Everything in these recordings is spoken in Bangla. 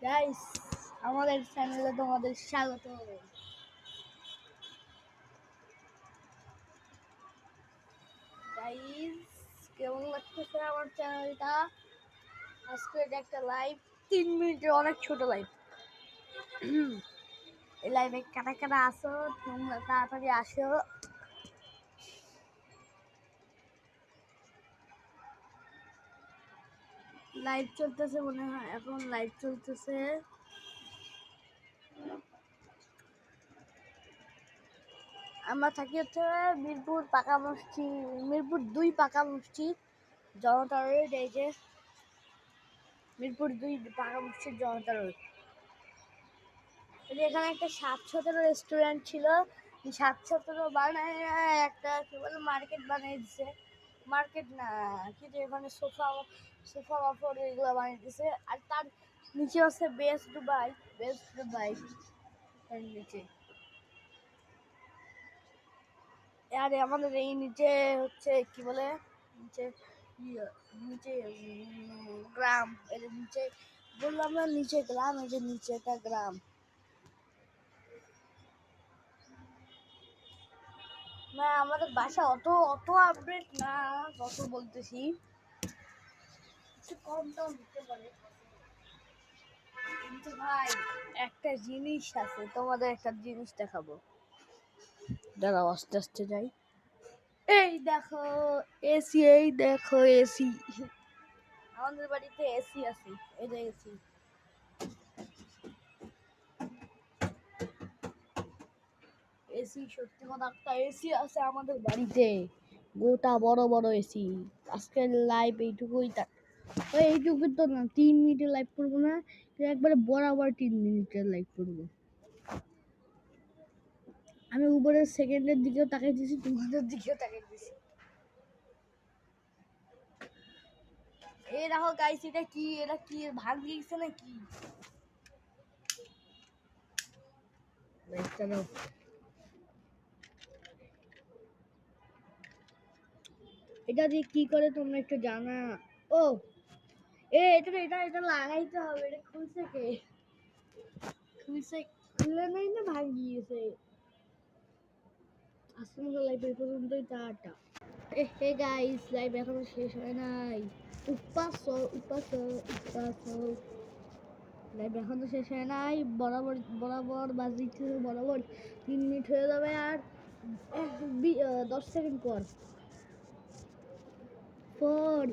গাইস, আমাদের চ্যানেলে তোমাদের স্বাগত। গাইস, কেমন লাগতেছে আমার চ্যানেলটা? আজকে এটা একটা লাইভ, 3 মিনিটের অনেক ছোট লাইভ। এই লাইভে কারা কারা আসো, তোমরা তাড়াতাড়ি আসো। লাইভ চলতেছে মনে হয়, এখন লাইভ চলতেছে। আমরা থাকি হচ্ছে মিরপুর পাকা মসজিদ, মিরপুর 2 পাকা মসজিদ, জনতা রোড। এই যে মিরপুর 2 পাকা মসজিদ, জনতা রোড। এখানে একটা 7-17 রেস্টুরেন্ট ছিল, 7-17 বানায় একটা কি বলে মার্কেট বানিয়ে দিছে। মার্কেট না, কিন্তু এখানে সোফা সোফা কাপড় এগুলো বানিয়ে দিছে। আর তার নিচে হচ্ছে বেস্ট দুবাই, বেস্ট দুবাই এর নিচে। আর আমাদের এই নিচে হচ্ছে কি বলে নিচে নিচে গ্রাম। এর নিচে বললাম না নিচে গ্রাম, এই যে নিচেটা গ্রাম। না, আমাদের বাসা অত অত আপডেট না, যত বলতেছি একটু কম দাম হতে পারে। কিন্তু ভাই, একটা জিনিস আছে, তোমাদের একটা জিনিস দেখাবো। দাঁড়াও, আস্তে আস্তে যাই। এই দেখো এসি, এই দেখো এসি। আমাদের বাড়িতে এসি আছে, এই যে এসি। এসি, সত্যি কথা, একটা এসি আছে আমাদের বাড়িতে, গোটা বড় বড় এসি। আজকের লাইভ এইটুকুই, এইটুকু তো না, 3 মিনিটের লাইভ করবো না, একবারে বরাবর 3 মিনিটের লাইভ করবো। আমি উপরের সেকেন্ডের দিকেও তাকাই দিছি, তোমাদের দিকেও তাকাই দিছি। এই দেখো গাইস, এটা কি, এটা কি ভাগ গিয়েছে নাকি? এটা দিয়ে কি করে তোমরা একটু জানা? ও, এটা এটা এটা লাগাইতে হবে। এটা খুলছে কে? খুলছে, খুলে নাই না, ভাগ গিয়েছে। আজকে লাইভ এই পর্যন্তই, টাটা। হে গাইস, লাইভ এখনো শেষ হয় নাই। উপাসো উপাসো উপাসো, লাইভ এখনো শেষ হয় নাই। বরাবর বরাবর বাজিতে, বরাবর 3 মিনিট হয়ে যাবে। আর 10 সেকেন্ড পর। 4,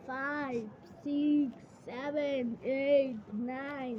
5, 6, 7, 8, 9